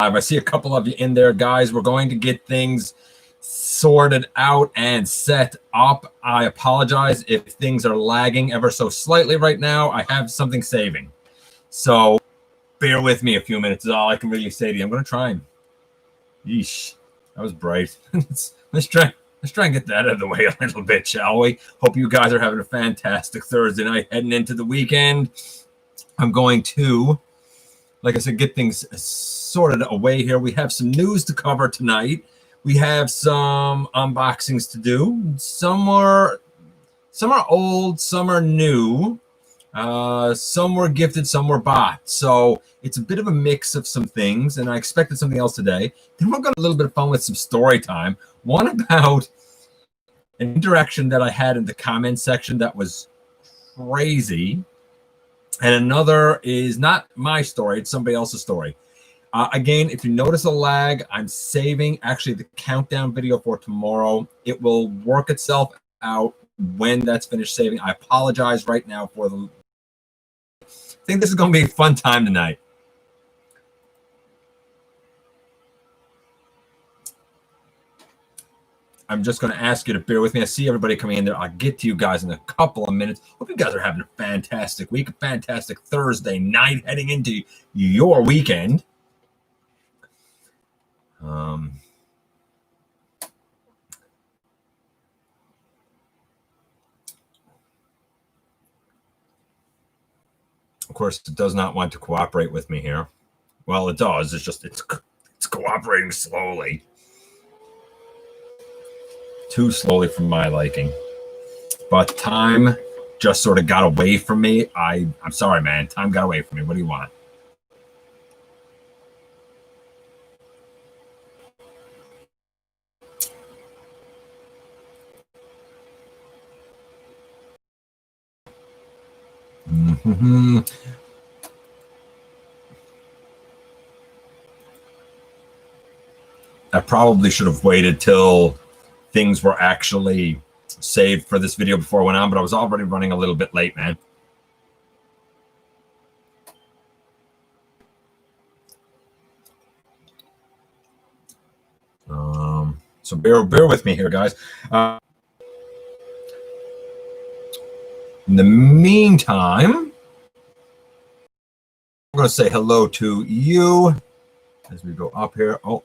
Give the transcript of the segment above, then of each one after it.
live. I see a couple of you in there, guys. We're going to get things sorted out and set up. I apologize if things are lagging ever so slightly right now. I have something saving. So bear with me a few minutes is all I can really say to you. I'm going to try and... Yeesh, that was bright. Let's try and get that out of the way a little bit, shall we? Hope you guys are having a fantastic Thursday night heading into the weekend. I'm going to, like I said, get things sorted away here. We have some news to cover tonight. We have some unboxings to do. Some are old, some are new. Some were gifted, some were bought. So it's a bit of a mix of some things, and I expected something else today. Then we're going to have a little bit of fun with some story time. One about an interaction that I had in the comment section that was crazy. And another is not my story, it's somebody else's story. Again, if you notice a lag, I'm saving actually the countdown video for tomorrow. It will work itself out when that's finished saving. I apologize right now for the... I think this is going to be a fun time tonight. I'm just going to ask you to bear with me. I see everybody coming in there. I'll get to you guys in a couple of minutes. Hope you guys are having a fantastic week, a fantastic Thursday night heading into your weekend. Of course, it does not want to cooperate with me here. Well, it does. It's just it's cooperating slowly. Too slowly for my liking. But time just sort of got away from me. I'm sorry, man. Time got away from me. What do you want? Mm-hmm. I probably should have waited till things were actually saved for this video before I went on, but I was already running a little bit late, man. So bear with me here, guys. In the meantime, I'm going to say hello to you as we go up here. Oh.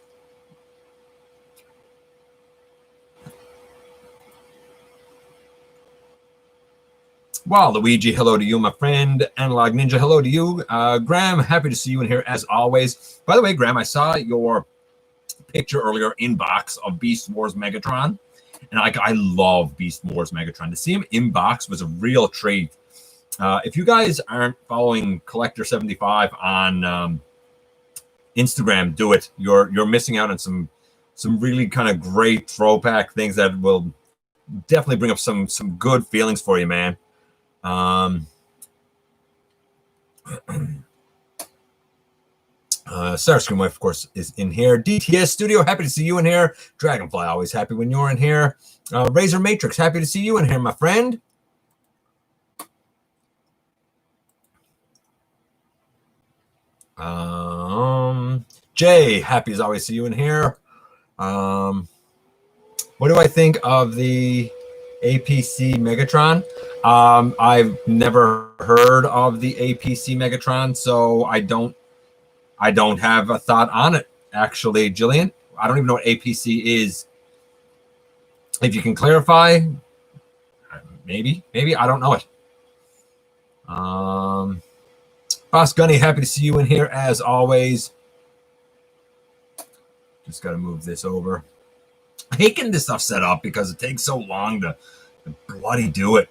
Wow, Luigi, hello to you, my friend. Analog Ninja, hello to you. Graham, happy to see you in here as always. By the way, Graham, I saw your picture earlier inbox of Beast Wars Megatron. And I love Beast Wars Megatron. To see him inbox was a real treat. If you guys aren't following Collector75 on Instagram, do it. You're missing out on some really kind of great throwback things that will definitely bring up some good feelings for you, man. Starscream Wife, of course, is in here. DTS Studio, happy to see you in here. Dragonfly, always happy when you're in here. Razor Matrix, happy to see you in here, my friend. Jay, happy as always to see you in here. What do I think of the APC Megatron? I've never heard of the APC Megatron, so I don't have a thought on it, actually, Jillian. I don't even know what APC is. If you can clarify, maybe, I don't know it. Boss Gunny, happy to see you in here as always. Just got to move this over. I hate getting this stuff set up because it takes so long to bloody do it.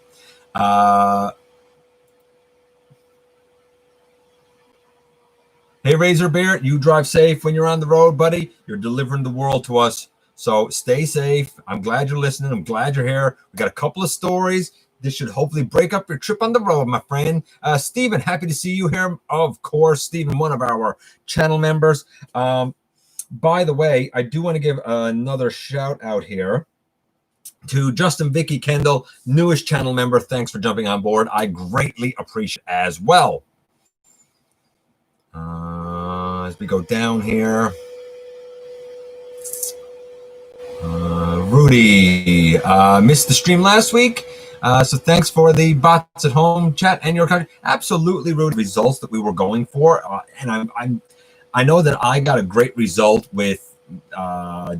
Hey, Razor Bear, you drive safe when you're on the road, buddy. You're delivering the world to us. So stay safe. I'm glad you're listening. I'm glad you're here. We got a couple of stories. This should hopefully break up your trip on the road, my friend. Stephen, happy to see you here. Of course, Stephen, one of our channel members. By the way, I do want to give another shout out here to Justin Vicky Kendall, newest channel member. Thanks for jumping on board. I greatly appreciate it as well. As we go down here. Rudy. Missed the stream last week. So thanks for the bots at home chat and your absolutely rude results that we were going for. And I know that I got a great result with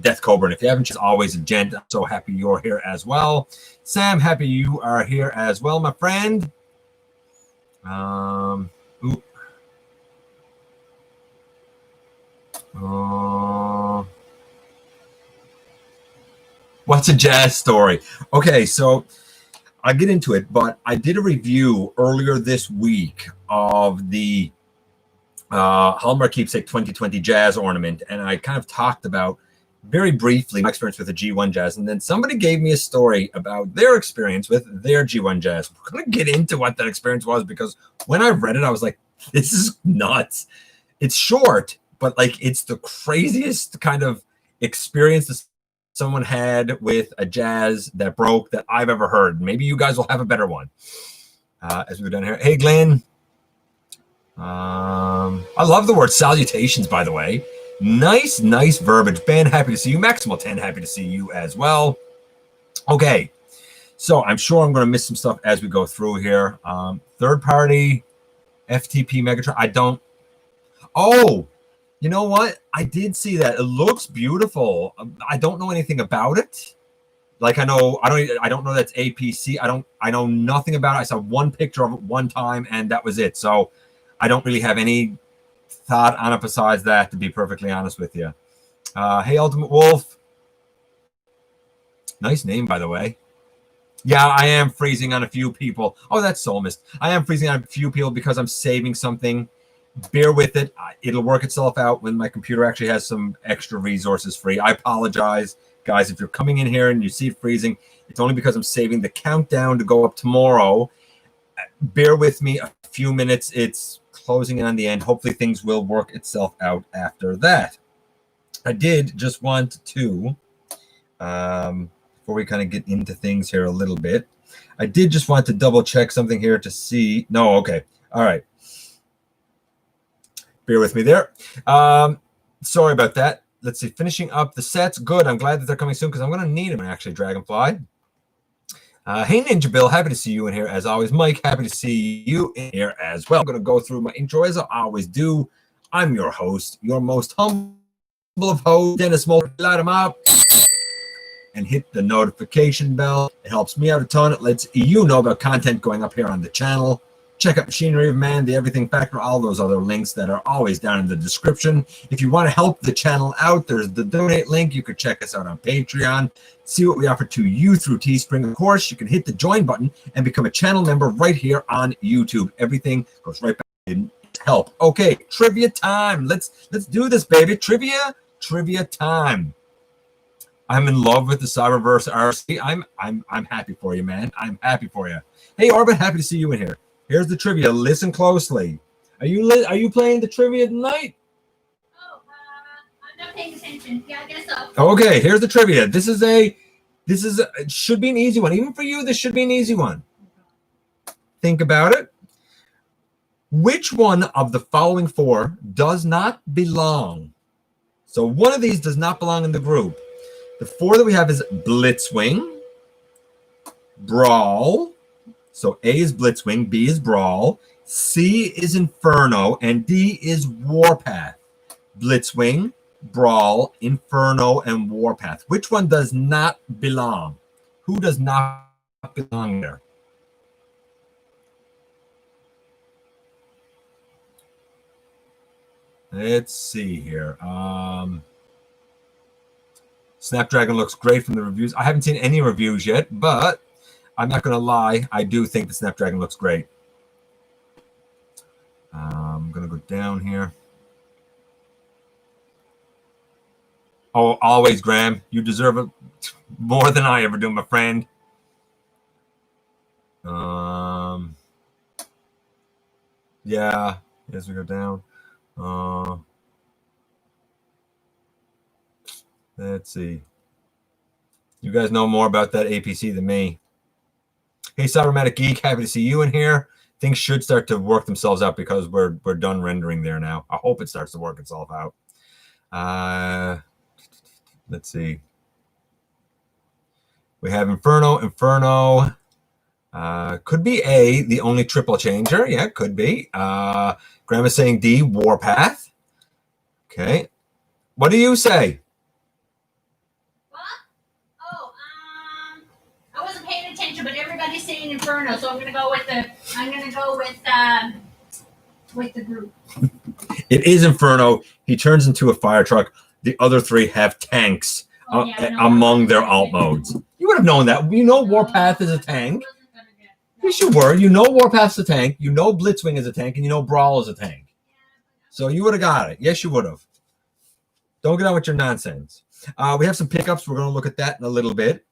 Death Cobra. And if you haven't, she's always a gent. I'm so happy you're here as well. Sam, happy you are here as well, my friend. What's a jazz story? Okay, so I'll get into it, but I did a review earlier this week of the Hallmark Keepsake 2020 jazz ornament, and I kind of talked about very briefly my experience with the G1 jazz, and then somebody gave me a story about their experience with their G1 jazz. We're going to get into what that experience was, because when I read it, I was like, this is nuts. It's short, but like it's the craziest kind of experience that someone had with a jazz that broke that I've ever heard. Maybe you guys will have a better one. As we go down here. Hey, Glenn. I love the word salutations, by the way. Nice verbiage. Ben, happy to see you. Maximal 10, happy to see you as well. Okay. So I'm sure I'm going to miss some stuff as we go through here. Third party FTP Megatron. I don't. Oh, you know what? I did see that. It looks beautiful. I don't know anything about it. Like I don't know that's APC. I know nothing about it. I saw one picture of it one time and that was it. So I don't really have any thought on it besides that, to be perfectly honest with you. Hey, Ultimate Wolf. Nice name, by the way. Yeah, I am freezing on a few people. Oh, that's Soul Mist. I am freezing on a few people because I'm saving something. Bear with it. It'll work itself out when my computer actually has some extra resources free. I apologize, guys. If you're coming in here and you see it freezing, it's only because I'm saving the countdown to go up tomorrow. Bear with me a few minutes. It's closing in on the end. Hopefully things will work itself out after that. I did just want to, before we kind of get into things here a little bit, I did just want to double check something here to see. No, okay. All right. Bear with me there. Sorry about that. Let's see. Finishing up the sets. Good. I'm glad that they're coming soon because I'm going to need them actually, Dragonfly. Hey, Ninja Bill. Happy to see you in here as always. Mike, happy to see you in here as well. I'm going to go through my intro as I always do. I'm your host, your most humble of hosts, Dennis Moulton. Light them up and hit the notification bell. It helps me out a ton. It lets you know about content going up here on the channel. Check out Machinery of Man, the Everything Factor, all those other links that are always down in the description. If you want to help the channel out, there's the donate link. You could check us out on Patreon, see what we offer to you through Teespring. Of course, you can hit the join button and become a channel member right here on YouTube. Everything goes right back in to help. Okay, trivia time. Let's do this, baby. Trivia time. I'm in love with the Cyberverse RC. I'm happy for you, man. I'm happy for you. Hey, Orbit, happy to see you in here. Here's the trivia. Listen closely. Are you playing the trivia tonight? Oh, I'm not paying attention. Yeah, I guess so. Okay, here's the trivia. It should be an easy one. Even for you, this should be an easy one. Think about it. Which one of the following four does not belong? So one of these does not belong in the group. The four that we have is Blitzwing, Brawl. So A is Blitzwing, B is Brawl, C is Inferno, and D is Warpath. Blitzwing, Brawl, Inferno, and Warpath. Which one does not belong? Who does not belong there? Let's see here. Snapdragon looks great from the reviews. I haven't seen any reviews yet, but I'm not going to lie. I do think the Snapdragon looks great. I'm going to go down here. Oh, always, Graham. You deserve it more than I ever do, my friend. Yeah, as we go down. Let's see. You guys know more about that APC than me. Hey, Cybermatic Geek, happy to see you in here. Things should start to work themselves out because we're done rendering there now. I hope it starts to work itself out. Let's see. We have Inferno. Inferno could be A, the only triple changer. Yeah, could be. Graham is saying D, Warpath. Okay. What do you say? What? Oh, I wasn't paying attention, but everybody's saying Inferno, so I'm gonna go with the group. It is Inferno. He turns into a fire truck. The other three have tanks among their alt modes. You would have known that. You know Warpath is a tank. Yes, you were. You know Warpath's a tank. You know Blitzwing is a tank, and you know Brawl is a tank. So you would have got it. Yes, you would have. Don't get on with your nonsense. We have some pickups. We're going to look at that in a little bit.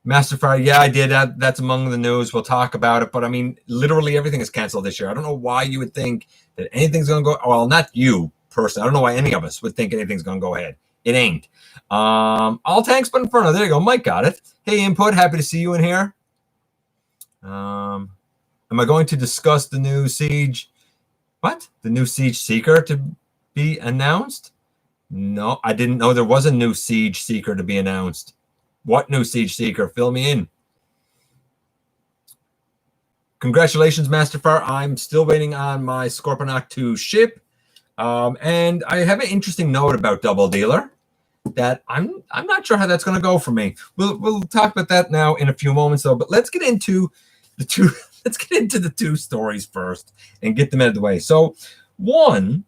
Masterfire, yeah, I did. That's among the news. We'll talk about it. But, I mean, literally everything is canceled this year. I don't know why you would think that anything's going to go. Well, not you personally. I don't know why any of us would think anything's going to go ahead. It ain't. All tanks but Inferno. There you go. Mike got it. Hey, Input. Happy to see you in here. Am I going to discuss the new Siege? What? The new Siege Seeker to be announced? No, I didn't know there was a new Siege Seeker to be announced. What new Siege Seeker? Fill me in. Congratulations, Masterfire. I'm still waiting on my Scorponok 2 ship. And I have an interesting note about Double Dealer that I'm not sure how that's going to go for me. We'll talk about that now in a few moments, though. But let's get into the two. Let's get into the two stories first and get them out of the way. So, one,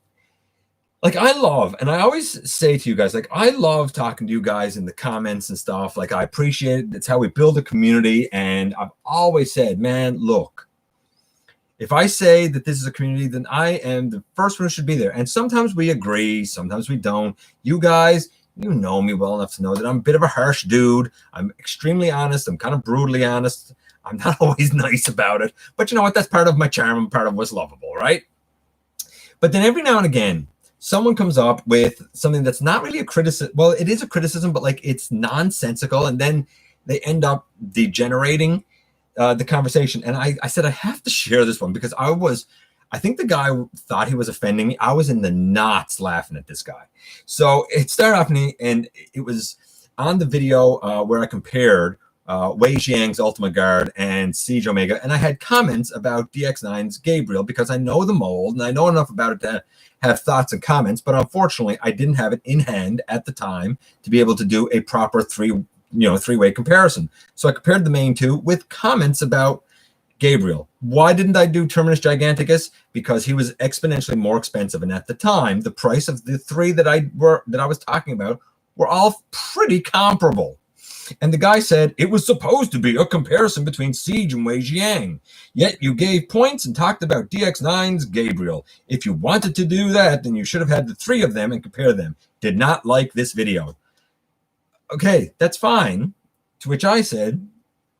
like I love, and I always say to you guys, like I love talking to you guys in the comments and stuff. Like I appreciate it. It's how we build a community. And I've always said, man, look, if I say that this is a community, then I am the first one who should be there. And sometimes we agree, sometimes we don't. You guys, you know me well enough to know that I'm a bit of a harsh dude. I'm extremely honest. I'm kind of brutally honest. I'm not always nice about it. But you know what? That's part of my charm and part of what's lovable, right? But then every now and again, someone comes up with something that's not really a criticism. Well, it is a criticism, but like it's nonsensical. And then they end up degenerating the conversation. And I said, I have to share this one because I think the guy thought he was offending me. I was in the knots laughing at this guy. So it started off and it was on the video where I compared Wei Xiang's Ultima Guard and Siege Omega. And I had comments about DX9's Gabriel because I know the mold and I know enough about it to have thoughts and comments. But unfortunately, I didn't have it in hand at the time to be able to do a proper three-way comparison. So I compared the main two with comments about Gabriel. Why didn't I do Terminus Giganticus? Because he was exponentially more expensive. And at the time, the price of the three that I was talking about were all pretty comparable. And the guy said it was supposed to be a comparison between Siege and Wei Xiang. Yet you gave points and talked about DX9's Gabriel. If you wanted to do that, then you should have had the three of them and compare them. Did not like this video. Okay, that's fine. To which I said,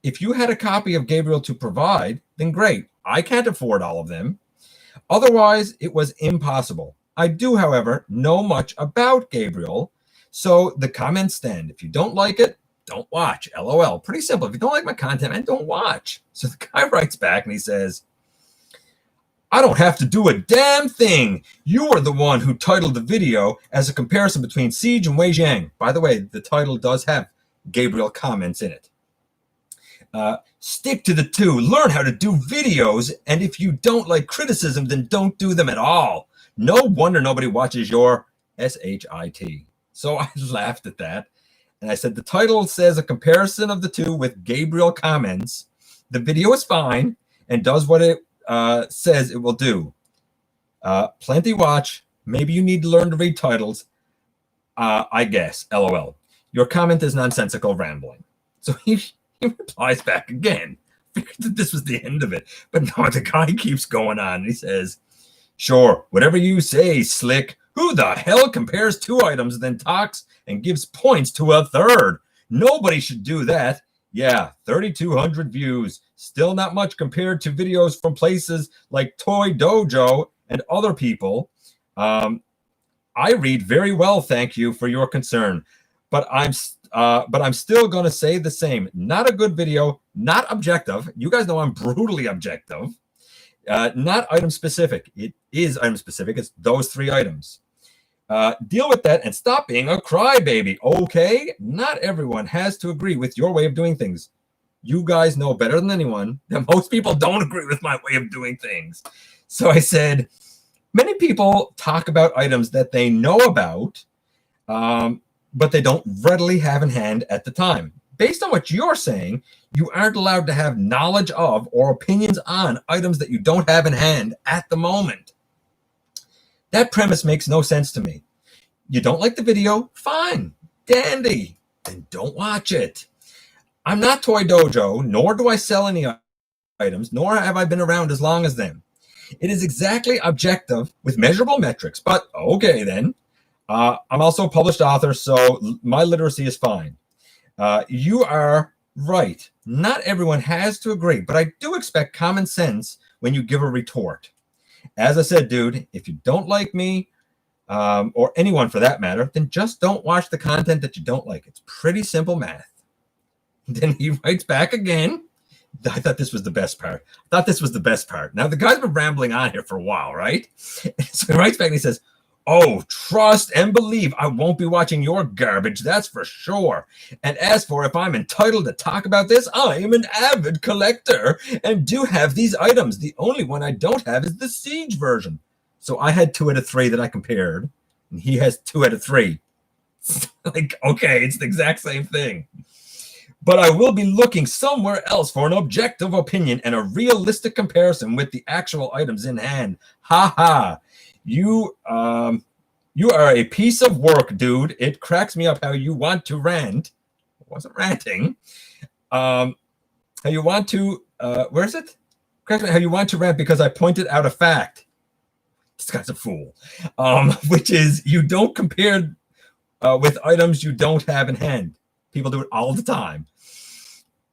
if you had a copy of Gabriel to provide, then great. I can't afford all of them. Otherwise, it was impossible. I do, however, know much about Gabriel. So the comments stand. If you don't like it, don't watch. LOL. Pretty simple. If you don't like my content, man, don't watch. So the guy writes back and he says, I don't have to do a damn thing. You are the one who titled the video as a comparison between Siege and Wei Xiang. By the way, the title does have Gabriel comments in it. Stick to the two. Learn how to do videos. And if you don't like criticism, then don't do them at all. No wonder nobody watches your SHIT. So I laughed at that. And I said, the title says a comparison of the two with Gabriel comments. The video is fine and does what it says it will do. Plenty watch. Maybe you need to learn to read titles. I guess. LOL. Your comment is nonsensical rambling. So he replies back again. Figured that this was the end of it. But no, the guy keeps going on. He says, sure, whatever you say, Slick. Who the hell compares two items and then talks and gives points to a third? Nobody should do that. Yeah, 3,200 views. Still not much compared to videos from places like Toy Dojo and other people. I read very well, thank you for your concern. But I'm still going to say the same. Not a good video, not objective. You guys know I'm brutally objective. Not item specific. It is item specific. It's those three items. Deal with that and stop being a crybaby, okay? Not everyone has to agree with your way of doing things. You guys know better than anyone that most people don't agree with my way of doing things. So I said, many people talk about items that they know about, but they don't readily have in hand at the time. Based on what you're saying, you aren't allowed to have knowledge of or opinions on items that you don't have in hand at the moment. That premise makes no sense to me. You don't like the video? Fine. Dandy. Then don't watch it. I'm not Toy Dojo, nor do I sell any items, nor have I been around as long as them. It is exactly objective with measurable metrics, but okay then. I'm also a published author, so my literacy is fine. You are right. Not everyone has to agree, but I do expect common sense when you give a retort. As I said, dude, if you don't like me, or anyone for that matter, then just don't watch the content that you don't like. It's pretty simple math. Then he writes back again. I thought this was the best part. Now, the guy's been rambling on here for a while, right? So he writes back and he says, oh, trust and believe I won't be watching your garbage, that's for sure. And as for if I'm entitled to talk about this, I am an avid collector and do have these items. The only one I don't have is the Siege version. So I had 2 out of 3 that I compared, and he has 2 out of 3. Like, okay, it's the exact same thing. But I will be looking somewhere else for an objective opinion and a realistic comparison with the actual items in hand. Ha ha. You are a piece of work, dude. It cracks me up how you want to rant. I wasn't ranting. How you want to, where is it? Cracks me how you want to rant because I pointed out a fact. This guy's a fool. Which is you don't compare with items you don't have in hand. People do it all the time.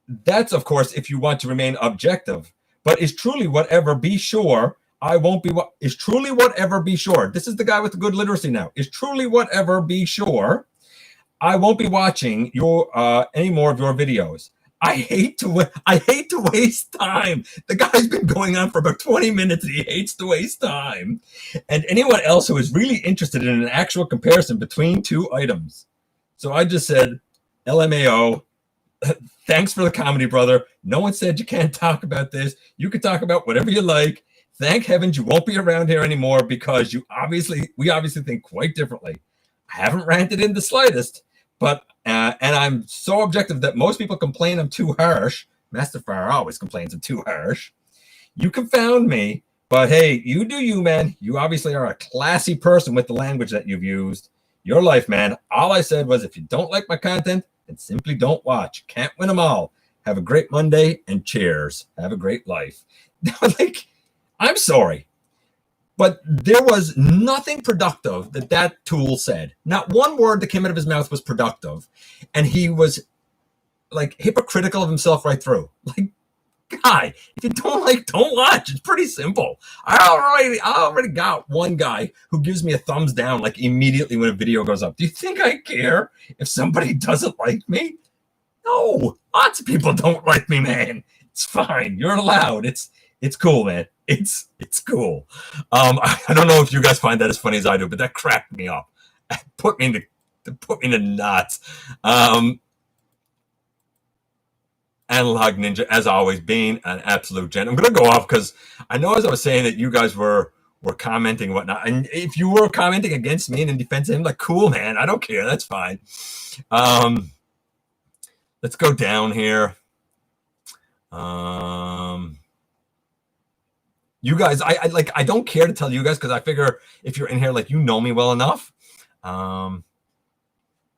That's, of course, if you want to remain objective. But is truly whatever, be sure, I won't be what is truly whatever, be sure. This is the guy with the good literacy now. Is truly whatever, be sure, I won't be watching your any more of your videos. I hate to waste time. The guy's been going on for about 20 minutes and he hates to waste time. And anyone else who is really interested in an actual comparison between 2 items. So I just said, LMAO, thanks for the comedy, brother. No one said you can't talk about this. You can talk about whatever you like. Thank heavens you won't be around here anymore because we obviously think quite differently. I haven't ranted in the slightest, but and I'm so objective that most people complain I'm too harsh. Master Fire always complains I'm too harsh. You confound me, but hey, you do you, man. You obviously are a classy person with the language that you've used. Your life, man. All I said was if you don't like my content, then simply don't watch. Can't win them all. Have a great Monday and cheers. Have a great life. Like, I'm sorry, but there was nothing productive that tool said. Not one word that came out of his mouth was productive. And he was like hypocritical of himself right through. Like, guy, if you don't like, don't watch. It's pretty simple. I already got one guy who gives me a thumbs down like immediately when a video goes up. Do you think I care if somebody doesn't like me? No, lots of people don't like me, man. It's fine. You're allowed. It's cool, man. It's cool. I don't know if you guys find that as funny as I do, but that cracked me up. It put me into knots. Analog Ninja, as always, being an absolute gent. I'm going to go off because I know as I was saying that you guys were commenting and whatnot. And if you were commenting against me and in defense of him, like, cool, man. I don't care. That's fine. Let's go down here. You guys, I don't care to tell you guys because I figure if you're in here, like, you know me well enough. Why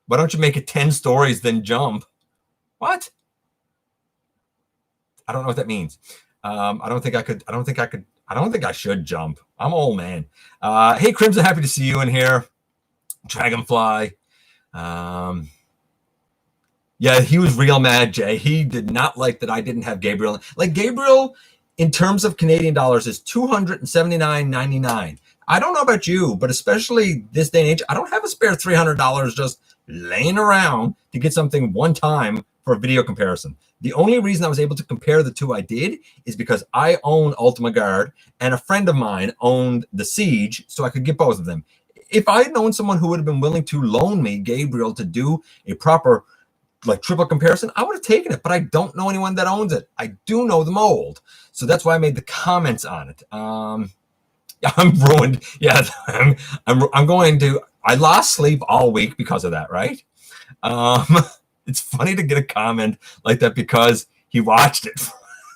don't you make it 10 stories, then jump? What? I don't know what that means. I don't think I should jump. I'm old, man. Hey, Crimson, happy to see you in here. Dragonfly. Yeah, he was real mad, Jay. He did not like that I didn't have Gabriel. Like, Gabriel, in terms of Canadian dollars, is $279.99. I don't know about you, but especially this day and age, I don't have a spare $300 just laying around to get something one time for a video comparison. The only reason I was able to compare the two I did is because I own Ultima Guard and a friend of mine owned the Siege, so I could get both of them. if I had known someone who would have been willing to loan me Gabriel to do a proper like triple comparison, I would have taken it, but I don't know anyone that owns it. I do know the mold, so that's why I made the comments on it. Yeah, I'm ruined. Yeah, I'm going to. I lost sleep all week because of that. Right? It's funny to get a comment like that because he watched it.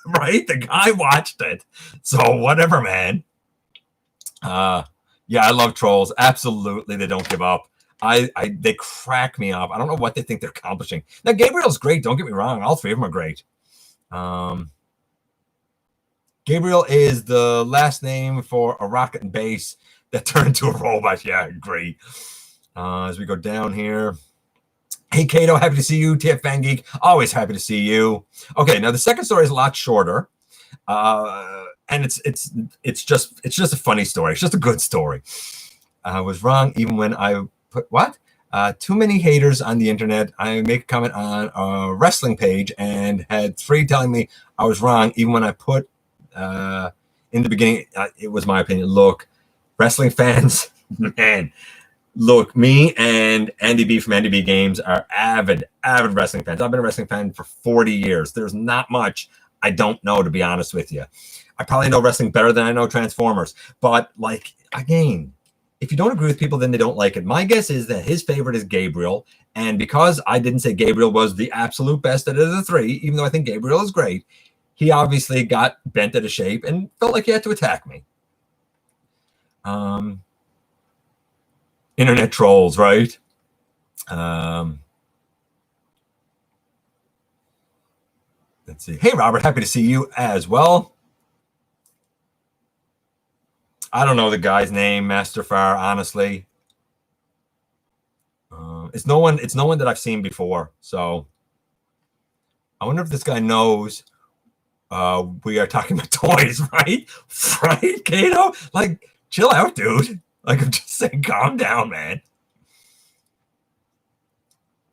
Right? The guy watched it. So whatever, man. Yeah, I love trolls. Absolutely, they don't give up. They crack me up. I don't know what they think they're accomplishing. Now, Gabriel's great. Don't get me wrong. All three of them are great. Gabriel is the last name for a rocket and base that turned into a robot. Yeah, great. As we go down here. Hey, Kato, happy to see you. TF Fan Geek, always happy to see you. Okay, now the second story is a lot shorter. And it's just a funny story. It's just a good story. I was wrong even when I put what? Too many haters on the internet. I make a comment on a wrestling page and had 3 telling me I was wrong even when I put in the beginning. It was my opinion. Look, wrestling fans, man. Look, me and Andy B from Andy B Games are avid wrestling fans. I've been a wrestling fan for 40 years. There's not much I don't know, to be honest with you. I probably know wrestling better than I know Transformers. But, like, again, if you don't agree with people, then they don't like it. My guess is that his favorite is Gabriel. And because I didn't say Gabriel was the absolute best out of the 3, even though I think Gabriel is great, he obviously got bent out of shape and felt like he had to attack me. Internet trolls, right? Let's see. Hey, Robert, happy to see you as well. I don't know the guy's name, Master Far, honestly. It's no one that I've seen before. So I wonder if this guy knows we are talking about toys, right? Right, Kato? Like, chill out, dude. Like, I'm just saying, calm down, man.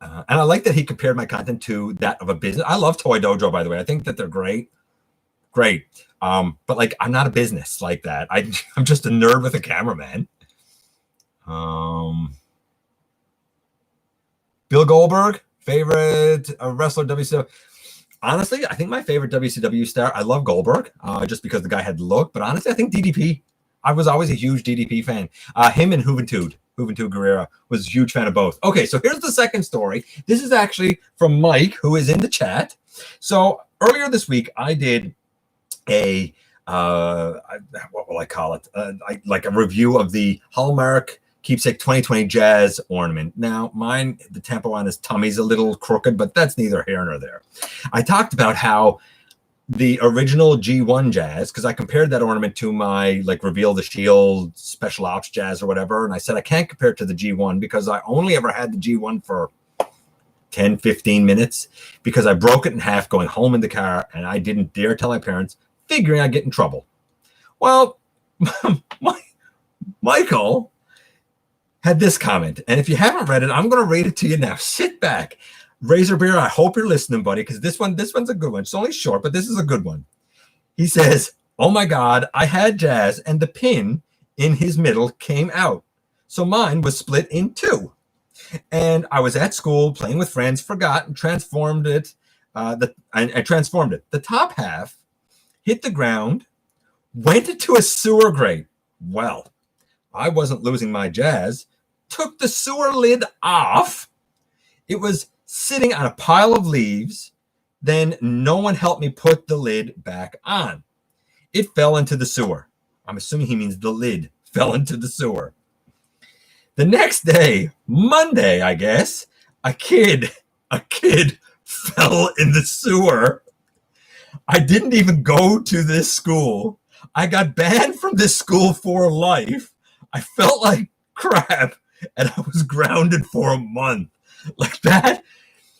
And I like that he compared my content to that of a business. I love Toy Dojo, by the way. I think that they're great. Great. But, like, I'm not a business like that. I'm just a nerd with a camera, man. Bill Goldberg, favorite wrestler, WCW. Honestly, I think my favorite WCW star, I love Goldberg, just because the guy had the look. But honestly, I think DDP. I was always a huge DDP fan. Him and Juventud Guerrera was a huge fan of both. Okay, so here's the second story. This is actually from Mike, who is in the chat. So earlier this week, I did a, what will I call it? Like a review of the Hallmark Keepsake 2020 Jazz ornament. Now, mine, the tempo on his tummy's a little crooked, but that's neither here nor there. I talked about how the original G1 Jazz, because I compared that ornament to my like Reveal the Shield Special Ops Jazz or whatever, and I said I can't compare it to the G1 because I only ever had the G1 for 10, 15 minutes because I broke it in half going home in the car, and I didn't dare tell my parents, figuring I'd get in trouble. Well, Michael had this comment, and if you haven't read it, I'm going to read it to you now. Sit back. Razor Bear, I hope you're listening, buddy, because this one's a good one. It's only short, but this is a good one. He says, oh my God, I had Jazz, and the pin in his middle came out. So mine was split in 2. And I was at school playing with friends, forgot, and transformed it. I transformed it. The top half hit the ground, went into a sewer grate. Well, I wasn't losing my Jazz. Took the sewer lid off. It was sitting on a pile of leaves. Then no one helped me put the lid back on. It fell into the sewer. I'm assuming he means the lid fell into the sewer. The next day, Monday, I guess, a kid fell in the sewer. I didn't even go to this school. I got banned from this school for life. I felt like crap, and I was grounded for a month. Like that.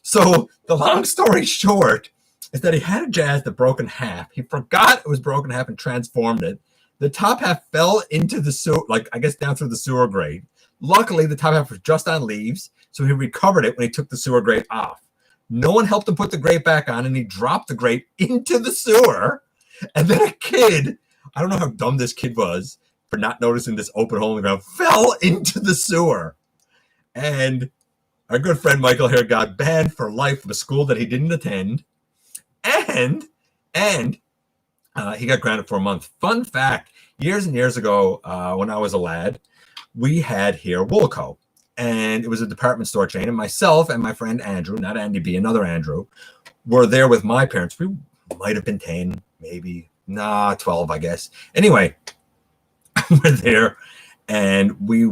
So the long story short is that he had a Jazz that broke in half. He forgot it was broken in half and transformed it. The top half fell into the sewer, like I guess down through the sewer grate. Luckily, the top half was just on leaves, so he recovered it when he took the sewer grate off. No one helped him put the grate back on, and he dropped the grate into the sewer. And then a kid, I don't know how dumb this kid was, for not noticing this open hole in the ground, fell into the sewer. And our good friend Michael here got banned for life from a school that he didn't attend. And he got grounded for a month. Fun fact, years and years ago, when I was a lad, we had here Woolco. And it was a department store chain. And myself and my friend Andrew, not Andy B, another Andrew, were there with my parents. We might have been 10, maybe, 12, I guess. Anyway, we're there, and we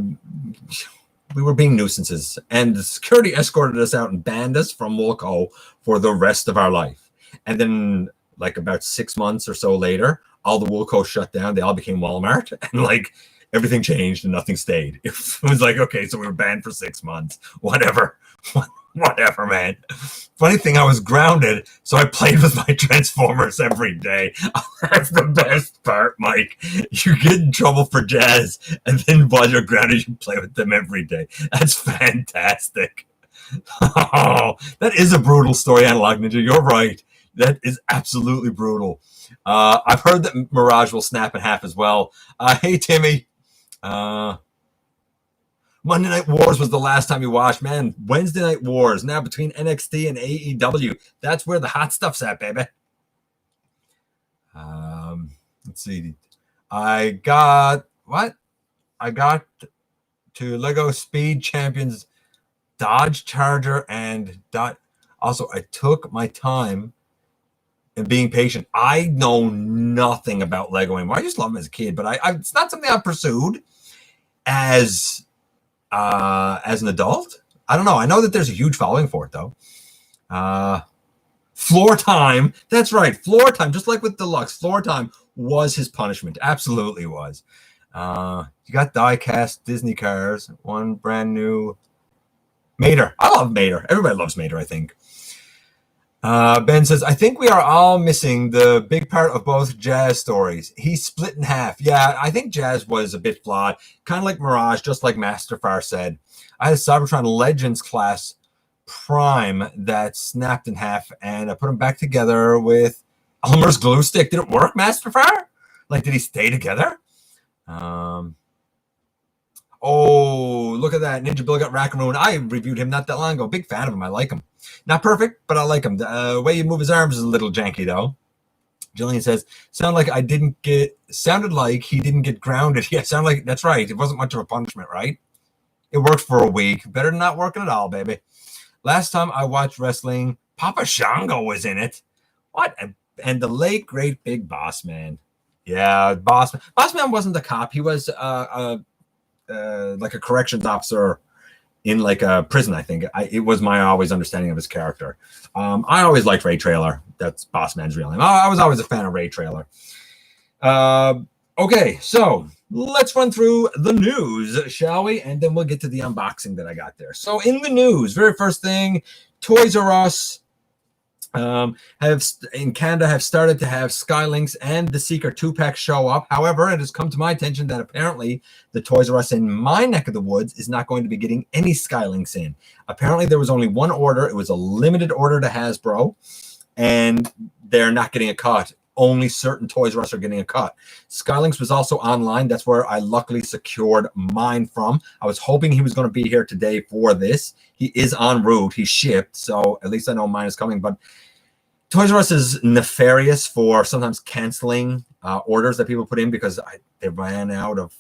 were being nuisances. And the security escorted us out and banned us from Woolco for the rest of our life. And then, like, about 6 months or so later, all the Woolco shut down. They all became Walmart. And, like, everything changed and nothing stayed. It was like, okay, so we were banned for 6 months. Whatever, man. Funny thing, I was grounded, so I played with my Transformers every day. That's the best part, Mike. You get in trouble for jazz, and then while you're grounded, you play with them every day. That's fantastic. Oh, that is a brutal story, Analog Ninja. You're right. That is absolutely brutal. I've heard that Mirage will snap in half as well. Hey, Timmy. Monday Night Wars was the last time you watched. Man, Wednesday Night Wars, now between NXT and AEW. That's where the hot stuff's at, baby. Let's see. I got to Lego Speed Champions Dodge Charger and also I took my time and being patient. I know nothing about Lego anymore. I used to love them as a kid, but it's not something I pursued as an adult. I don't know. I know that there's a huge following for it, though. Floor time. That's right. Floor time. Just like with Deluxe, floor time was his punishment. Absolutely was. You got die-cast Disney cars. One brand new Mater. I love Mater. Everybody loves Mater, I think. Ben says, I think we are all missing the big part of both Jazz stories. He's split in half. Yeah, I think Jazz was a bit flawed. Kind of like Mirage, just like Masterfar said. I had a Cybertron Legends class Prime that snapped in half, and I put them back together with Elmer's glue stick. Did it work, Masterfar? Like, did he stay together? Oh, look at that. Ninja Bill got Rackaroon. I reviewed him not that long ago. Big fan of him. I like him. Not perfect, but I like him. The way you move his arms is a little janky, though. Jillian says, sounded like he didn't get grounded. Yeah, sound like, that's right. It wasn't much of a punishment, right? It worked for a week. Better than not working at all, baby. Last time I watched wrestling, Papa Shango was in it. What? And the late, great Big Boss Man. Yeah, Boss Man. Boss Man wasn't the cop. He was like a corrections officer in like a prison, I think. It was my always understanding of his character. I always liked Ray Trailer. That's Boss Man's real name. I was always a fan of Ray Trailer. Okay, so let's run through the news, shall we? And then we'll get to the unboxing that I got there. So in the news, very first thing, Toys R Us in Canada have started to have Skylinks and the Seeker 2-pack show up. However, it has come to my attention that apparently the Toys R Us in my neck of the woods is not going to be getting any Skylinks in. Apparently there was only one order. It was a limited order to Hasbro, and they're not getting a cut. Only certain Toys R Us are getting a cut. Skylinks was also online. That's where I luckily secured mine from. I was hoping he was going to be here today for this. He is en route. He shipped, so at least I know mine is coming. But Toys R Us is nefarious for sometimes canceling orders that people put in because they ran out of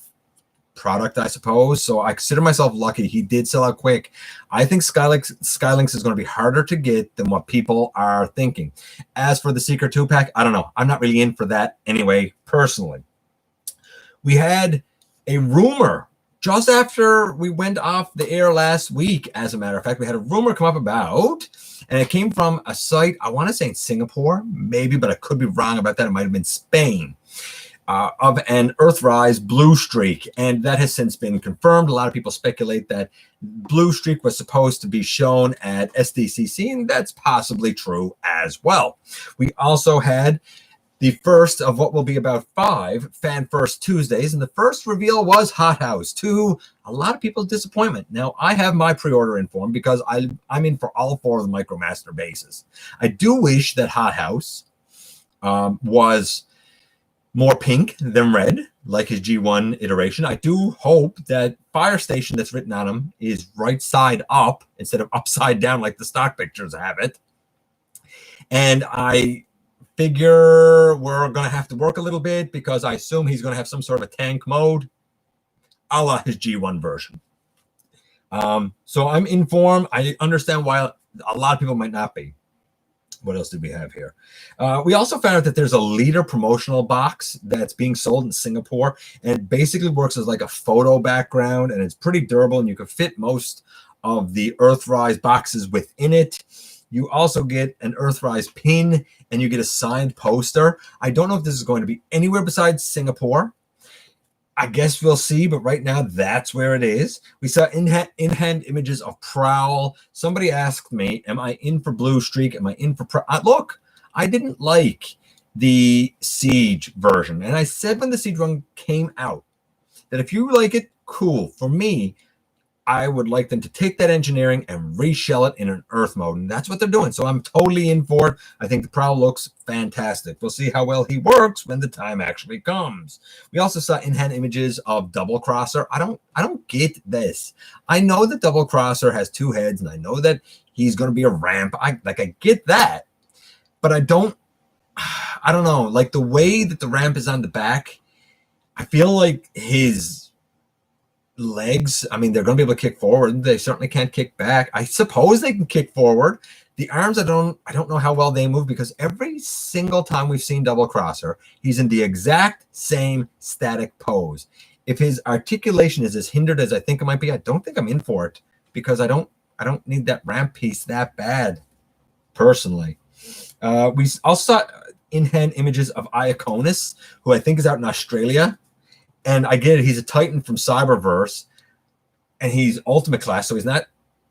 product, I suppose. So I consider myself lucky. He did sell out quick. I think Skylinks is going to be harder to get than what people are thinking. As for the Seeker 2-pack, I don't know. I'm not really in for that anyway, personally. We had a rumor just after we went off the air last week. As a matter of fact, we had a rumor come up about, and it came from a site, I want to say in Singapore, maybe, but I could be wrong about that. It might have been Spain. Of an Earthrise Bluestreak, and that has since been confirmed. A lot of people speculate that Bluestreak was supposed to be shown at SDCC, and that's possibly true as well. We also had the first of what will be about 5 Fan First Tuesdays, and the first reveal was Hot House, to a lot of people's disappointment. Now, I have my pre-order in form because I'm in for all 4 of the Micromaster bases. I do wish that Hot House was more pink than red, like his G1 iteration. I do hope that Fire Station that's written on him is right side up instead of upside down like the stock pictures have it. And I figure we're going to have to work a little bit because I assume he's going to have some sort of a tank mode a la his G1 version. So I'm informed. I understand why a lot of people might not be. What else did we have here? We also found out that there's a leader promotional box that's being sold in Singapore, and it basically works as like a photo background, and it's pretty durable, and you can fit most of the Earthrise boxes within it. You also get an Earthrise pin, and you get a signed poster. I don't know if this is going to be anywhere besides Singapore. I guess we'll see, but right now that's where it is. We saw in-hand images of Prowl. Somebody asked me, am I in for Bluestreak? Am I in for Prowl? Look, I didn't like the Siege version. And I said when the Siege one came out that if you like it, cool. For me, I would like them to take that engineering and reshell it in an Earth mode. And that's what they're doing. So I'm totally in for it. I think the Prowl looks fantastic. We'll see how well he works when the time actually comes. We also saw in-hand images of Double Crosser. I don't get this. I know that Double Crosser has two heads, and I know that he's going to be a ramp. I get that. But I don't know. Like the way that the ramp is on the back, I feel like his legs, I mean, they're going to be able to kick forward. They certainly can't kick back. I suppose they can kick forward. The arms, I don't know how well they move, because every single time we've seen Double Crosser, he's in the exact same static pose. If his articulation is as hindered as I think it might be, I don't think I'm in for it, because I don't need that ramp piece that bad, personally. We also saw in-hand images of Iaconus, who I think is out in Australia. And I get it. He's a Titan from Cyberverse, and he's Ultimate class, so he's not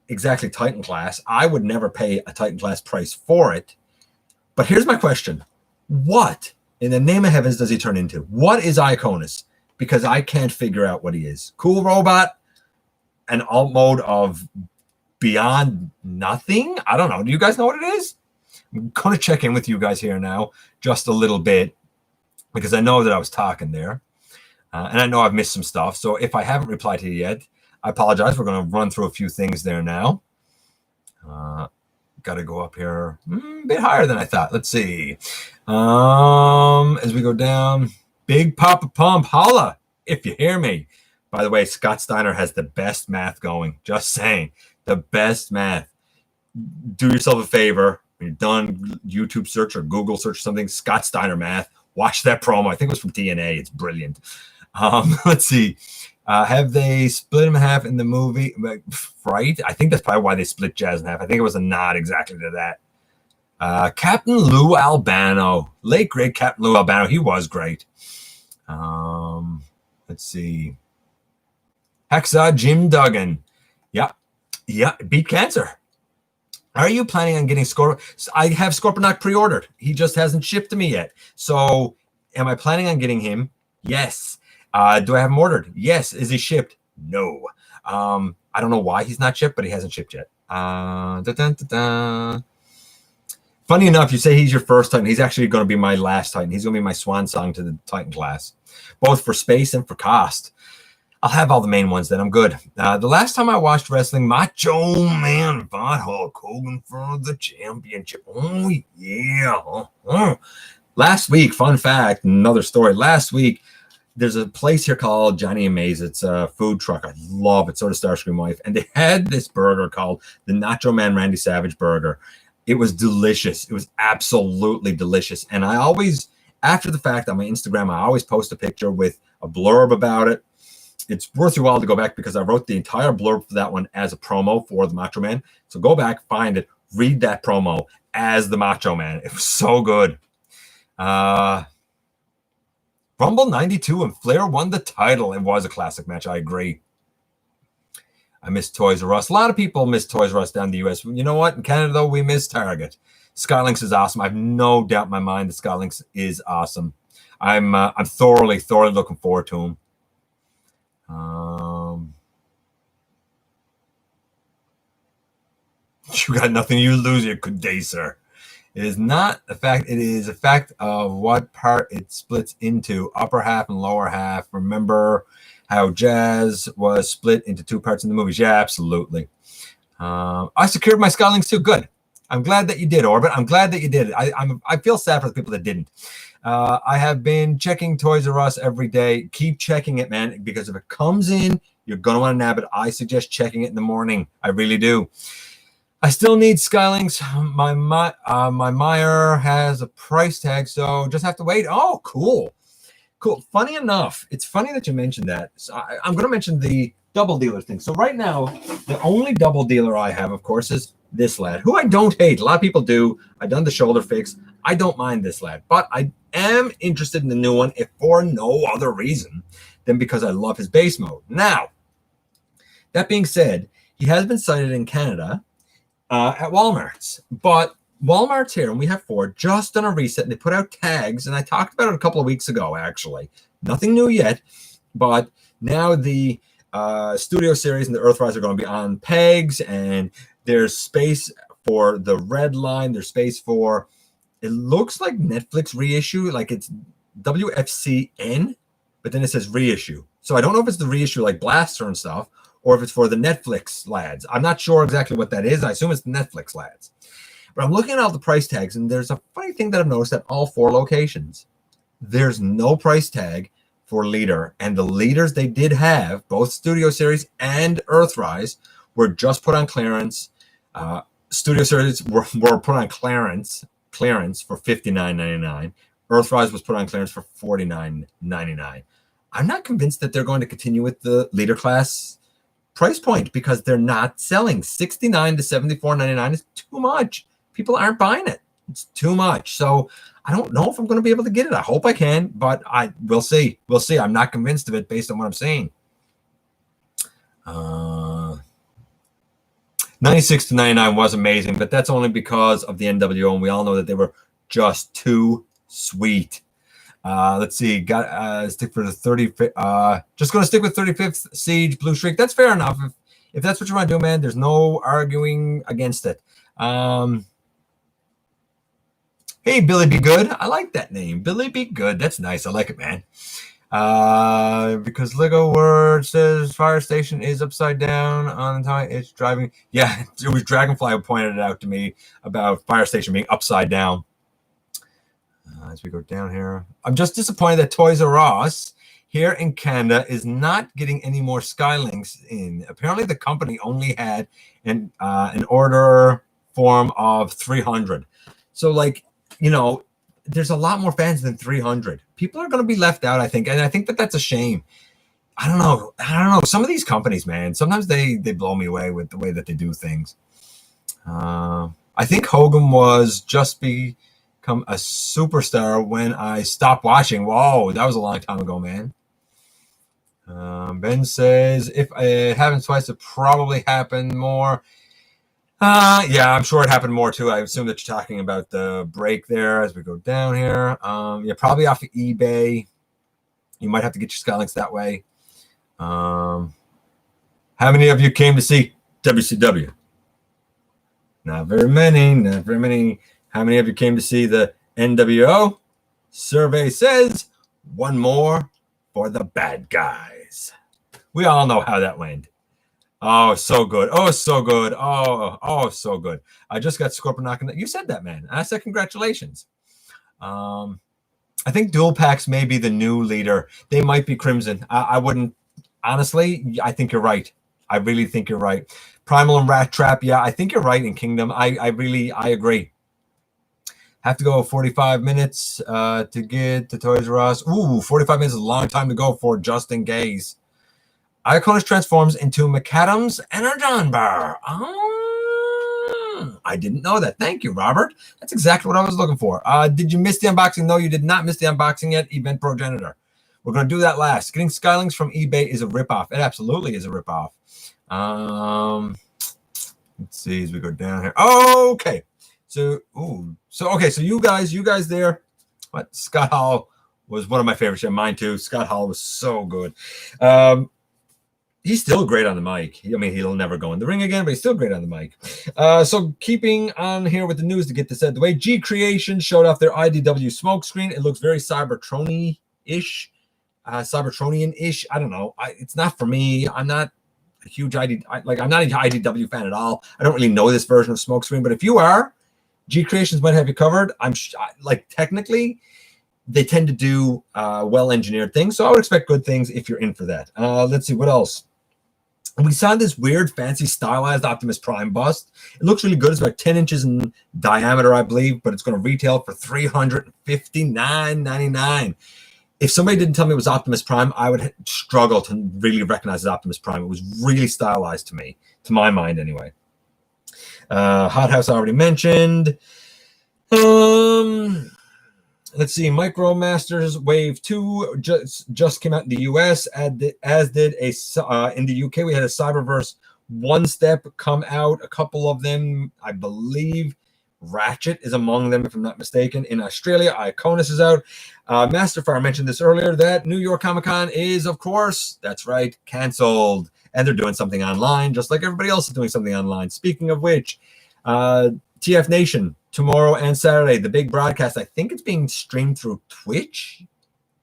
exactly Titan class. I would never pay a Titan class price for it. But here's my question. What in the name of heavens does he turn into? What is Iaconus? Because I can't figure out what he is. Cool robot, an alt mode of beyond nothing? I don't know. Do you guys know what it is? I'm going to check in with you guys here now just a little bit, because I know that I was talking there. And I know I've missed some stuff. So if I haven't replied to you yet, I apologize. We're going to run through a few things there now. Got to go up here a bit higher than I thought. Let's see. As we go down, Big Papa Pump, holla if you hear me. By the way, Scott Steiner has the best math going. Just saying. The best math. Do yourself a favor. When you're done, YouTube search or Google search something, Scott Steiner math. Watch that promo. I think it was from TNA. It's brilliant. Let's see. Have they split him in half in the movie? Right? I think that's probably why they split Jazz in half. I think it was a nod exactly to that. Captain Lou Albano. Late great Captain Lou Albano. He was great. Let's see. Hacksaw Jim Duggan. Yeah. Beat cancer. Are you planning on getting Scorpion? I have Scorponok pre-ordered. He just hasn't shipped to me yet. So am I planning on getting him? Yes. Do I have him ordered? Yes. Is he shipped? No. I don't know why he's not shipped, but he hasn't shipped yet. Funny enough, you say he's your first Titan. He's actually going to be my last Titan. He's going to be my swan song to the Titan class, both for space and for cost. I'll have all the main ones then. I'm good. The last time I watched wrestling, Macho Man fought Hulk Hogan for the championship. Oh, yeah. Last week, fun fact, another story. Last week, there's a place here called Johnny and Maze. It's a food truck. I love it. So does Starscream Wife. And they had this burger called the Nacho Man Randy Savage Burger. It was delicious. It was absolutely delicious. And I always, after the fact on my Instagram, I always post a picture with a blurb about it. It's worth your while to go back because I wrote the entire blurb for that one as a promo for the Macho Man. So go back, find it, read that promo as the Macho Man. It was so good. Rumble 92 and Flair won the title. It was a classic match. I agree. I miss Toys R Us. A lot of people miss Toys R Us down in the US. You know what? In Canada, though, we miss Target. Skylinks is awesome. I have no doubt in my mind that Skylinks is awesome. I'm thoroughly looking forward to him. You got nothing you lose here. Good day, sir. It is not a fact. It is a fact of what part it splits into, upper half and lower half. Remember how Jazz was split into two parts in the movies? Yeah, absolutely. I secured my Skylings too. Good. I'm glad that you did, Orbit. I'm glad that you did. I feel sad for the people that didn't. I have been checking Toys R Us every day. Keep checking it, man, because if it comes in, you're going to want to nab it. I suggest checking it in the morning. I really do. I still need Skylings. My Meyer has a price tag, so just have to wait. Oh, cool. Cool. Funny enough, it's funny that you mentioned that. So I'm going to mention the double dealer thing. So right now, the only double dealer I have, of course, is this lad, who I don't hate. A lot of people do. I've done the shoulder fix. I don't mind this lad, but I am interested in the new one, if for no other reason than because I love his base mode. Now, that being said, he has been sighted in Canada at Walmart's, but Walmart's here, and we have 4, just done a reset, and they put out tags, and I talked about it a couple of weeks ago, actually. Nothing new yet, but now the Studio Series and the Earthrise are going to be on pegs, and there's space for the red line. There's space for, it looks like Netflix reissue, like it's WFCN, but then it says reissue. So I don't know if it's the reissue like Blaster and stuff, or if it's for the Netflix lads. I'm not sure exactly what that is. I assume it's the Netflix lads. But I'm looking at all the price tags, and there's a funny thing that I've noticed at all 4 locations. There's no price tag for Leader, and the Leaders they did have, both Studio Series and Earthrise, were just put on clearance. Studio Series were put on clearance for $59.99. Earthrise was put on clearance for $49.99. I'm not convinced that they're going to continue with the Leader class price point because they're not selling. $69 to $74.99 is too much. People aren't buying it. It's too much. So I don't know if I'm going to be able to get it. I hope I can, but we'll see. We'll see. I'm not convinced of it based on what I'm seeing. 96 to 99 was amazing, but that's only because of the NWO, and we all know that they were just too sweet. Let's see. Got stick for the 35th. Just going to stick with 35th Siege Bluestreak. That's fair enough. If that's what you want to do, man, there's no arguing against it. Hey, Billy Be Good. I like that name. Billy Be Good. That's nice. I like it, man. Because Lego Word says Fire Station is upside down on the time it's driving. Yeah, it was Dragonfly who pointed it out to me about Fire Station being upside down. As we go down here, I'm just disappointed that Toys R Us here in Canada is not getting any more Skylings in. Apparently, the company only had an order form of 300. So, like, you know, there's a lot more fans than 300. People are going to be left out, I think, and I think that that's a shame. I don't know. Some of these companies, man, sometimes they blow me away with the way that they do things. I think Hogan was just become a superstar when I stopped watching. Whoa, that was a long time ago, man. Ben says, if it happened twice, it probably happened more. Yeah, I'm sure it happened more too. I assume that you're talking about the break there as we go down here. Yeah, probably off of eBay. You might have to get your Skylings that way. How many of you came to see WCW? Not very many. Not very many. How many of you came to see the NWO? Survey says 1 more for the bad guys. We all know how that went. Oh, so good. Oh, so good. Oh, so good. I just got Scorpion knocking that. You said that, man. I said congratulations. I think dual packs may be the new leader. They might be Crimson. I wouldn't. Honestly, I think you're right. I really think you're right. Primal and Rat Trap. Yeah, I think you're right in Kingdom. I agree. Have to go 45 minutes to get to Toys R Us. Ooh, 45 minutes is a long time to go for just in case. Iconus transforms into McAdams Energon Bar. Oh, I didn't know that. Thank you, Robert. That's exactly what I was looking for. Did you miss the unboxing? No, you did not miss the unboxing yet. Event Progenitor. We're going to do that last. Getting Skylings from eBay is a ripoff. It absolutely is a ripoff. Let's see as we go down here. Okay. So you guys there. What? Scott Hall was one of my favorites. Yeah, mine too. Scott Hall was so good. He's still great on the mic. I mean, he'll never go in the ring again, but he's still great on the mic. So keeping on here with the news to get this out of the way, G Creation showed off their IDW smokescreen. It looks very Cybertronian-ish. I don't know. It's not for me. I'm not a huge I'm not an IDW fan at all. I don't really know this version of smokescreen, but if you are, G Creations might have you covered. Technically, they tend to do well-engineered things, so I would expect good things if you're in for that. Let's see, what else? We saw this weird, fancy, stylized Optimus Prime bust. It looks really good. It's about 10 inches in diameter, I believe, but it's going to retail for $359.99. If somebody didn't tell me it was Optimus Prime, I would struggle to really recognize it as Optimus Prime. It was really stylized to me, to my mind anyway. Hot House I already mentioned. Let's see. MicroMasters Wave 2 just came out in the US, as did in the UK. We had a Cyberverse One Step come out. A couple of them, I believe. Ratchet is among them, if I'm not mistaken. In Australia, Iconus is out. Masterfire mentioned this earlier, that New York Comic Con is, of course, that's right, canceled. And they're doing something online, just like everybody else is doing something online. Speaking of which, TF Nation, tomorrow and Saturday, the big broadcast. I think it's being streamed through Twitch.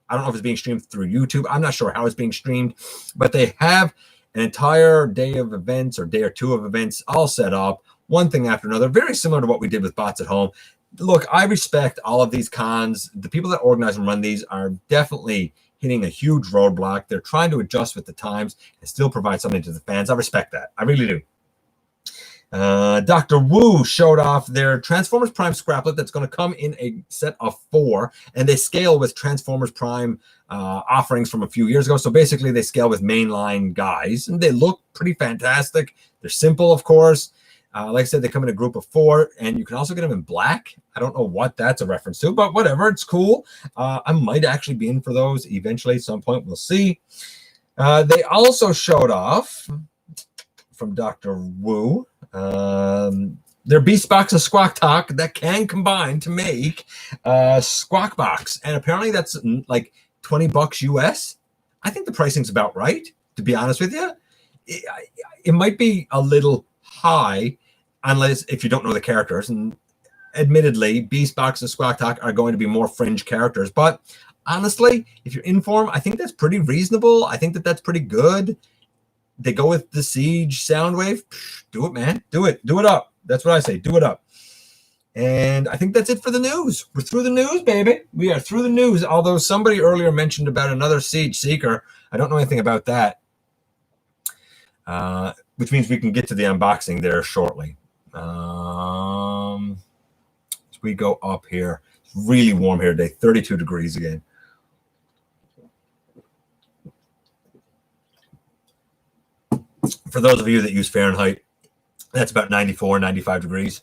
I don't know if it's being streamed through YouTube. I'm not sure how it's being streamed, but they have an entire day of events or day or two of events all set up, one thing after another, very similar to what we did with Bots at Home. Look, I respect all of these cons. The people that organize and run these are definitely hitting a huge roadblock. They're trying to adjust with the times and still provide something to the fans. I respect that. I really do. Dr. Wu showed off their Transformers Prime scraplet that's going to come in a set of 4, and they scale with Transformers Prime offerings from a few years ago. So basically, they scale with mainline guys, and they look pretty fantastic. They're simple, of course. Like I said, they come in a group of 4, and you can also get them in black. I don't know what that's a reference to, but whatever. It's cool. I might actually be in for those eventually at some point. We'll see. They also showed off from Dr. Wu their Beast Box and Squawk Talk that can combine to make Squawk Box, and apparently that's like $20 US. I think the pricing's about right, to be honest with you. It might be a little high, unless if you don't know the characters. And admittedly, Beast Box and Squawk Talk are going to be more fringe characters, but honestly, if you're in for them, I think that's pretty reasonable. I think that's pretty good. They go with the Siege Soundwave. Do it, man. Do it. Do it up. That's what I say. Do it up. And I think that's it for the news. We're through the news, baby. We are through the news. Although somebody earlier mentioned about another Siege Seeker. I don't know anything about that. Which means we can get to the unboxing there shortly. As we go up here. It's really warm here today. 32 degrees again. For those of you that use Fahrenheit, that's about 94, 95 degrees.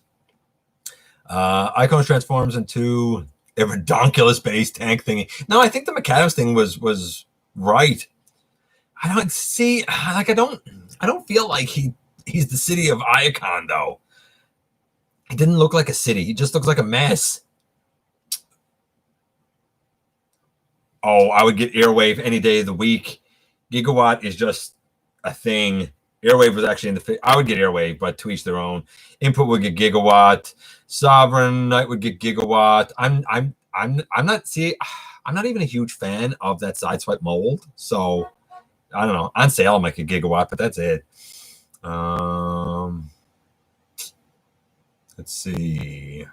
Icons transforms into a redonkulous-based tank thingy. No, I think the McAdams thing was right. I don't see, like, I don't feel like he's the city of Icon, though. He didn't look like a city. He just looks like a mess. Oh, I would get Airwave any day of the week. Gigawatt is just a thing. Airwave was actually in the. I would get Airwave, but to each their own. Input would get Gigawatt. Sovereign Knight would get Gigawatt. I'm not. See, I'm not even a huge fan of that Sideswipe mold. So I don't know. On sale, I might get Gigawatt, but that's it. Let's see.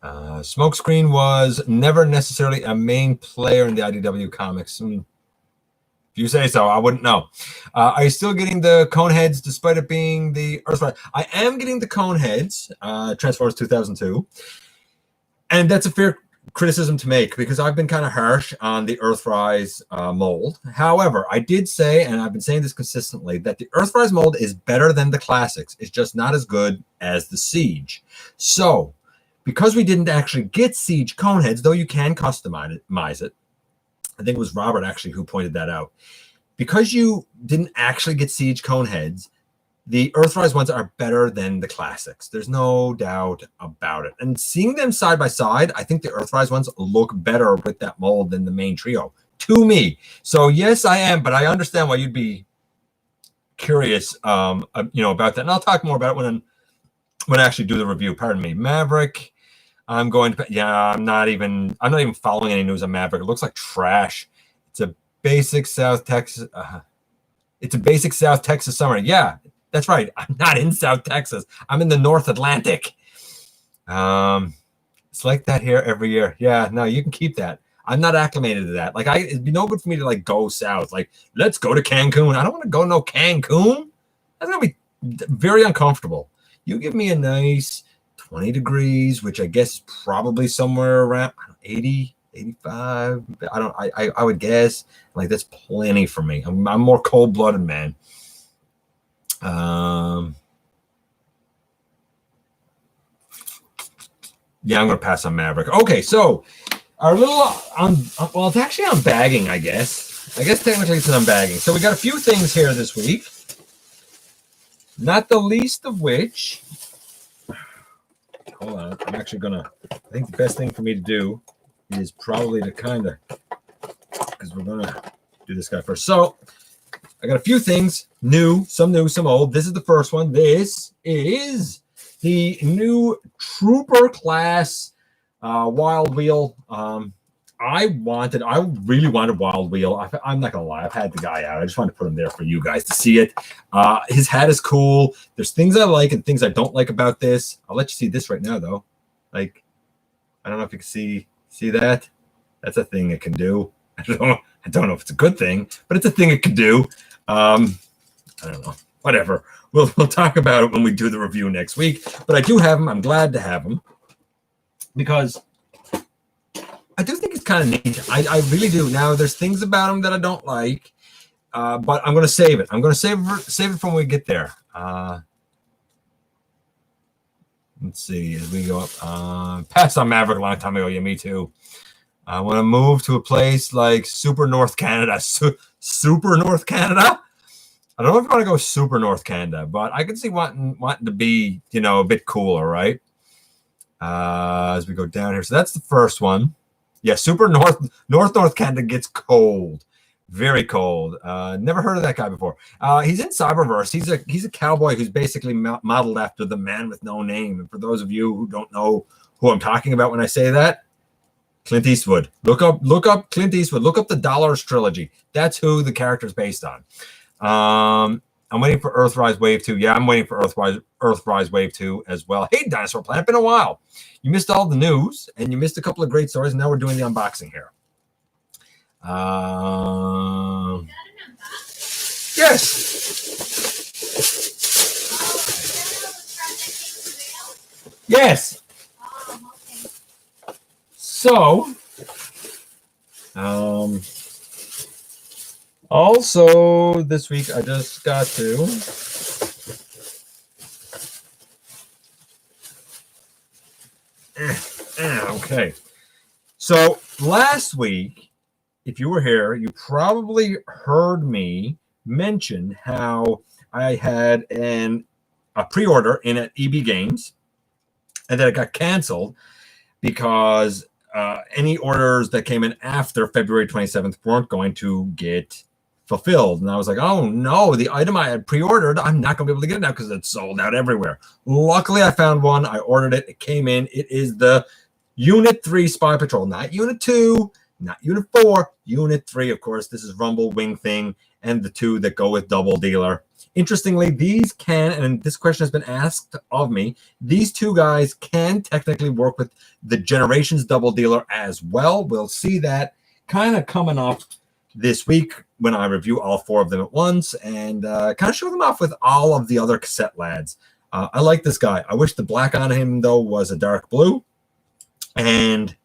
Smokescreen was never necessarily a main player in the IDW comics. If you say so, I wouldn't know. Are you still getting the cone heads despite it being the Earthrise? I am getting the cone heads, Transformers 2002. And that's a fair criticism to make because I've been kind of harsh on the Earthrise mold. However, I did say, and I've been saying this consistently, that the Earthrise mold is better than the classics. It's just not as good as the Siege. So, because we didn't actually get Siege cone heads, though you can customize it, I think it was Robert actually who pointed that out. Because you didn't actually get Siege cone heads, the Earthrise ones are better than the classics. There's no doubt about it. And seeing them side by side, I think the Earthrise ones look better with that mold than the main trio, to me. So yes, I am, but I understand why you'd be curious, about that. And I'll talk more about it when I actually do the review. Pardon me, Maverick. I'm going to. Yeah, I'm not even following any news on Maverick. It looks like trash. It's a basic South Texas. It's a basic South Texas summer. Yeah, that's right. I'm not in South Texas. I'm in the North Atlantic. It's like that here every year. Yeah, no, you can keep that. I'm not acclimated to that. Like, it'd be no good for me to like go south. Like, let's go to Cancun. I don't want to go no Cancun. That's gonna be very uncomfortable. You give me a nice 20 degrees, which I guess is probably somewhere around 80, 85. I would guess. Like, that's plenty for me. I'm more cold-blooded, man. Yeah, I'm gonna pass on Maverick. Okay, so our little well, it's actually on bagging, I guess. I guess technically it's on bagging. So we got a few things here this week. Not the least of which, hold on, I'm actually gonna, I think the best thing for me to do is probably to because we're gonna do this guy first. So I got a few things, some new, some old. This is the first one. This is the new Trooper class Wild Wheel. I really wanted Wild Wheel. I'm not gonna lie, I've had the guy out. I just wanted to put him there for you guys to see it. His hat is cool. There's things I like and things I don't like about this. I'll let you see this right now, though. Like, I don't know if you can see that. That's a thing it can do. I don't know if it's a good thing, but it's a thing it can do. I don't know. Whatever. We'll talk about it when we do the review next week. But I do have him. I'm glad to have him because I do think it's kind of neat. I really do. Now, there's things about him that I don't like, but I'm going to save it. I'm going to save it from when we get there. Let's see as we go up. Passed on Maverick a long time ago. Yeah, me too. I want to move to a place like Super North Canada. Super North Canada. I don't know if I want to go Super North Canada, but I can see wanting to be, a bit cooler, right? As we go down here. So that's the first one. Yeah, Super North Canada gets cold. Very cold. Never heard of that guy before. He's in Cyberverse. He's a cowboy who's basically modeled after the man with no name. And for those of you who don't know who I'm talking about when I say that, Clint Eastwood. Look up Clint Eastwood. Look up the Dollars trilogy. That's who the character's based on. I'm waiting for Earthrise Wave 2. Yeah, I'm waiting for Earthrise Wave 2 as well. Hey, Dinosaur Planet, been a while. You missed all the news, and you missed a couple of great stories, and now we're doing the unboxing here. Yes. Yes. So, also this week I just got to okay. So last week, if you were here, you probably heard me mention how I had a pre-order in at EB Games, and that it got canceled because any orders that came in after February 27th weren't going to get fulfilled. And I was like, oh no, the item I had pre-ordered, I'm not going to be able to get it now because it's sold out everywhere. Luckily, I found one. I ordered it. It came in. It is the Unit 3 Spy Patrol, not Unit 2, not Unit 4, Unit 3, of course. This is Rumble, Wing Thing, and the two that go with Double Dealer. Interestingly, these can, and this question has been asked of me, these two guys can technically work with the Generations Double Dealer as well. We'll see that kind of coming up this week when I review all four of them at once and kind of show them off with all of the other cassette lads. I like this guy. I wish the black on him, though, was a dark blue. And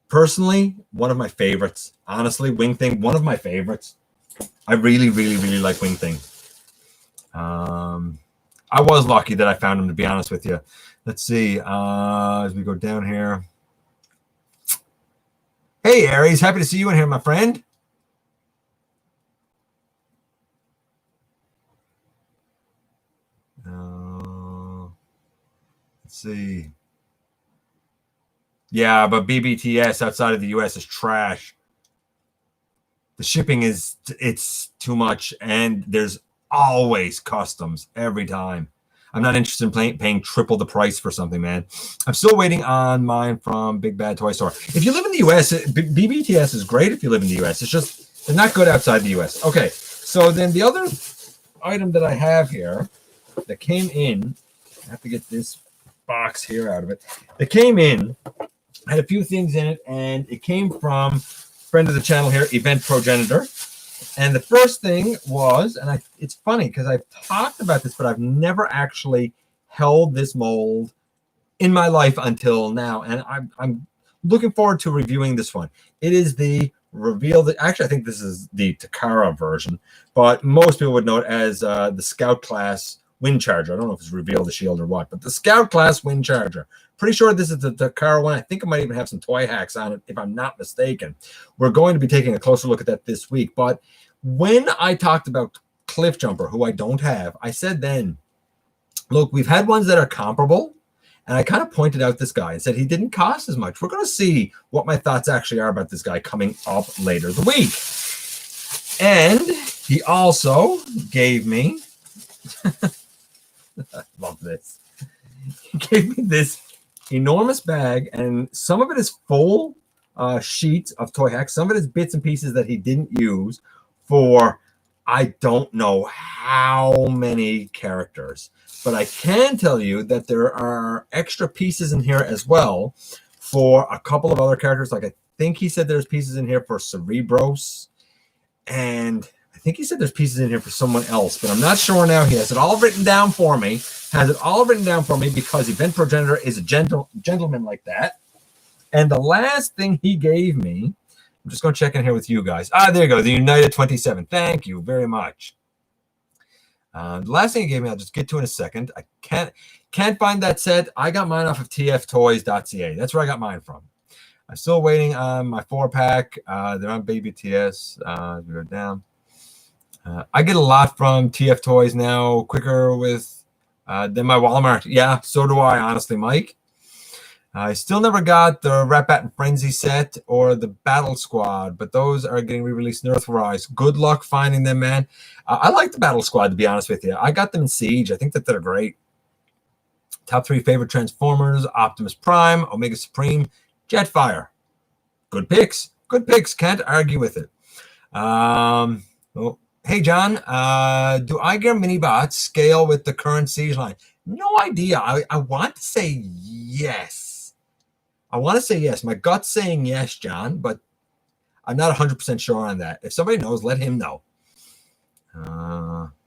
personally, one of my favorites. Honestly, Wing Thing, one of my favorites. I really, really, really like Wing Thing. I was lucky that I found him, to be honest with you. Let's see. As we go down here. Hey, Aries. Happy to see you in here, my friend. Let's see. Yeah, but BBTS outside of the U.S. is trash. The shipping it's too much, and there's always customs every time. I'm not interested in paying triple the price for something, man. I'm still waiting on mine from Big Bad Toy Store. If you live in the U.S., BBTS is great if you live in the U.S. It's just they're not good outside the U.S. Okay, so then the other item that I have here that came in, I have to get this box here out of it. That came in, had a few things in it, and it came from friend of the channel here, Event Progenitor. And the first thing was, and it's funny because I've talked about this, but I've never actually held this mold in my life until now. And I'm looking forward to reviewing this one. It is the actually, I think this is the Takara version, but most people would know it as the Scout class Wind Charger. I don't know if it's Reveal the Shield or what, but the Scout class Wind Charger. Pretty sure this is the Takara one. I think it might even have some toy hacks on it, if I'm not mistaken. We're going to be taking a closer look at that this week. But when I talked about Cliff Jumper, who I don't have, I said then, look, we've had ones that are comparable. And I kind of pointed out this guy and said he didn't cost as much. We're going to see what my thoughts actually are about this guy coming up later the week. And he also gave me, I love this. He gave me this enormous bag, and some of it is full sheets of toy hacks. Some of it is bits and pieces that he didn't use for I don't know how many characters. But I can tell you that there are extra pieces in here as well for a couple of other characters. Like I think he said there's pieces in here for Cerebros, and I think he said there's pieces in here for someone else, but I'm not sure now. He has it all written down for me. Because Event Progenitor is a gentleman like that. And the last thing he gave me, I'm just going to check in here with you guys. There you go, the United 27. Thank you very much. The last thing he gave me, I'll just get to in a second. I can't find that set. I got mine off of tftoys.ca. That's where I got mine from. I'm still waiting on my 4-pack. They're on BBTS. We're down. I get a lot from TF Toys now, quicker with than my Walmart. Yeah, so do I, honestly, Mike. I still never got the Rat Bat and Frenzy set or the Battle Squad, but those are getting re-released in Earthrise. Good luck finding them, man. I like the Battle Squad, to be honest with you. I got them in Siege. I think that they're great. Top 3 favorite Transformers: Optimus Prime, Omega Supreme, Jetfire. Good picks. Good picks. Can't argue with it. Hey, John, do iGear Minibots scale with the current Siege line? No idea. I want to say yes. I want to say yes. My gut's saying yes, John, but I'm not 100% sure on that. If somebody knows, let him know.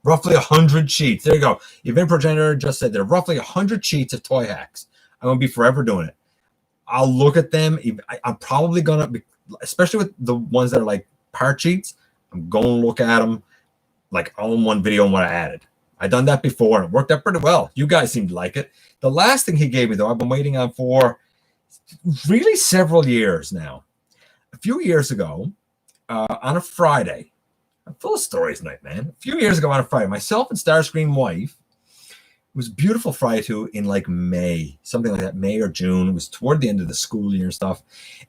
Roughly 100 sheets. There you go. Event Progenitor just said there are roughly 100 sheets of toy hacks. I'm going to be forever doing it. I'll look at them. I'm probably going to, especially with the ones that are like part sheets, I'm going to look at them like all in one video and what I added. I've done that before and it worked out pretty well. You guys seem to like it. The last thing he gave me, though, I've been waiting on for really several years now. A few years ago, on a Friday, I'm full of stories tonight, man. A few years ago on a Friday, myself and Starscream wife, it was a beautiful Friday too, in like May, something like that, May or June. It was toward the end of the school year and stuff.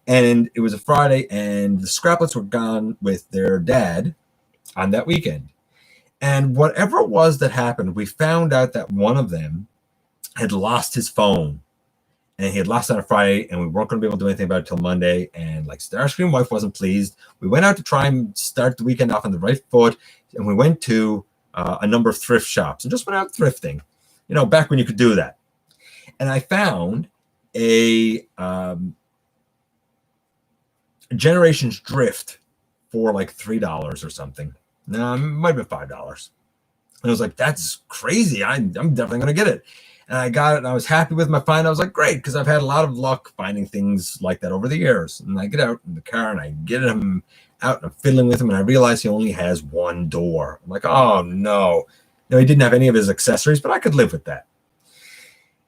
And it was a Friday, and the Scraplets were gone with their dad on that weekend. And whatever it was that happened, we found out that one of them had lost his phone. And he had lost it on a Friday, and we weren't going to be able to do anything about it till Monday. And like Starscream wife wasn't pleased. We went out to try and start the weekend off on the right foot, and we went to a number of thrift shops and just went out thrifting, you know, back when you could do that. And I found a Generations Drift for like $3 or something. No, it might have been $5. And I was like, that's crazy. I'm definitely going to get it. And I got it, and I was happy with my find. I was like, great, because I've had a lot of luck finding things like that over the years. And I get out in the car, and I get him out, and I'm fiddling with him, and I realize he only has one door. I'm like, oh, no. No, he didn't have any of his accessories, but I could live with that.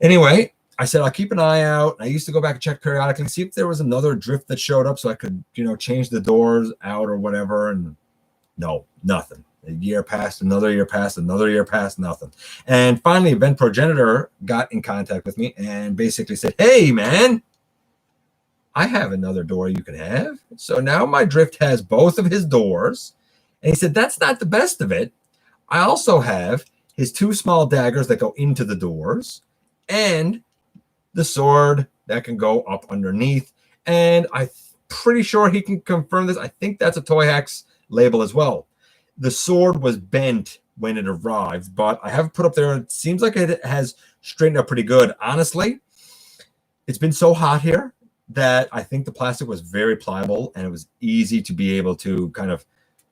Anyway, I said, I'll keep an eye out. I used to go back and check periodically, see if there was another drift that showed up so I could, you know, change the doors out or whatever. And no, nothing. A year passed, another year passed, another year passed, nothing. And finally, Event Progenitor got in contact with me and basically said, hey, man, I have another door you can have. So now my drift has both of his doors. And he said, that's not the best of it. I also have his 2 small daggers that go into the doors and the sword that can go up underneath. And I'm pretty sure he can confirm this. I think that's a Toy Hacks label as well. The sword was bent when it arrived, but I have put up there. It seems like it has straightened up pretty good. Honestly, it's been so hot here that I think the plastic was very pliable and it was easy to be able to kind of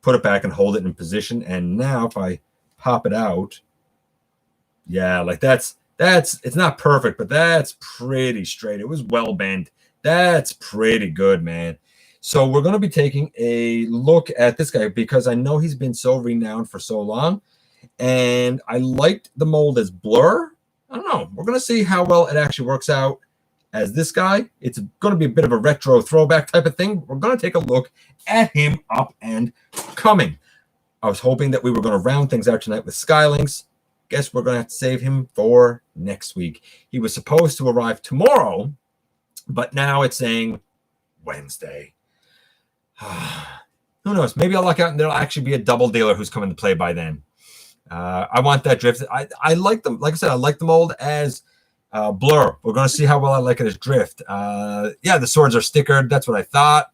put it back and hold it in position. And now if I pop it out, yeah, like it's not perfect, but that's pretty straight. It was well bent. That's pretty good, man. So we're going to be taking a look at this guy because I know he's been so renowned for so long. And I liked the mold as Blur. I don't know. We're going to see how well it actually works out as this guy. It's going to be a bit of a retro throwback type of thing. We're going to take a look at him up and coming. I was hoping that we were going to round things out tonight with Skylinks. Guess we're going to have to save him for next week. He was supposed to arrive tomorrow, but now it's saying Wednesday. Who knows? Maybe I'll luck out and there'll actually be a double dealer who's coming to play by then. I want that drift. I like them. Like I said, I like the mold as Blur. We're going to see how well I like it as drift. Yeah, the swords are stickered. That's what I thought.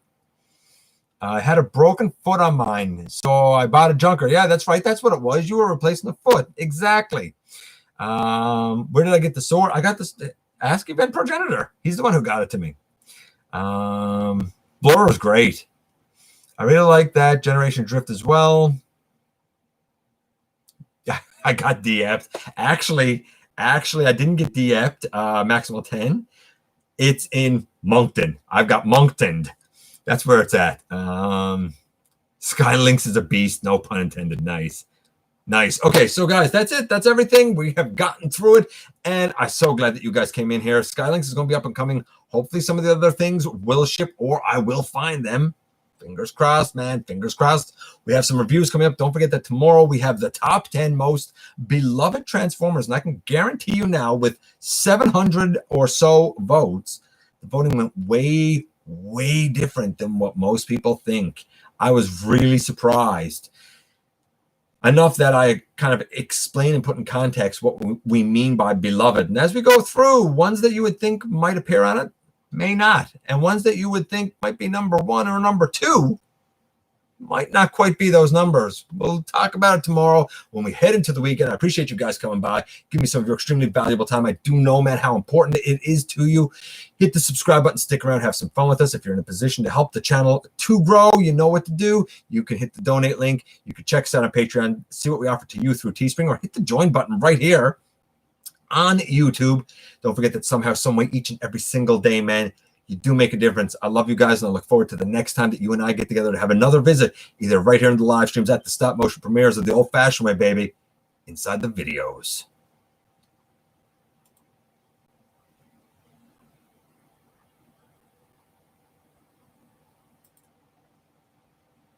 I had a broken foot on mine, so I bought a junker. Yeah, that's right. That's what it was. You were replacing the foot. Exactly. Where did I get the sword? I got this. Ask Event Progenitor. He's the one who got it to me. Blur was great. I really like that Generation Drift as well. I got de-epped. Actually, I didn't get de-epped. Maximal 10. It's in Moncton. I've got Monctoned. That's where it's at. Skylinks is a beast. No pun intended. Nice. Okay, so guys, that's it. That's everything. We have gotten through it, and I'm so glad that you guys came in here. Skylinks is going to be up and coming. Hopefully some of the other things will ship, or I will find them. Fingers crossed, man. Fingers crossed. We have some reviews coming up. Don't forget that tomorrow we have the top 10 most beloved Transformers. And I can guarantee you now, with 700 or so votes, the voting went way different than what most people think. I was really surprised. Enough that I kind of explain and put in context what we mean by beloved. And as we go through, ones that you would think might appear on it, may not. And ones that you would think might be number 1 or number 2 might not quite be those numbers. We'll talk about it tomorrow when we head into the weekend. I appreciate you guys coming by. Give me some of your extremely valuable time. I do know, man, how important it is to you. Hit the subscribe button, stick around, have some fun with us. If you're in a position to help the channel to grow, you know what to do. You can hit the donate link. You can check us out on Patreon, see what we offer to you through Teespring, or hit the join button right here on YouTube. Don't forget that somehow, some way, each and every single day, man, you do make a difference. I love you guys, and I look forward to the next time that you and I get together to have another visit, either right here in the live streams, at the stop motion premieres, or the old-fashioned way, baby, inside the videos.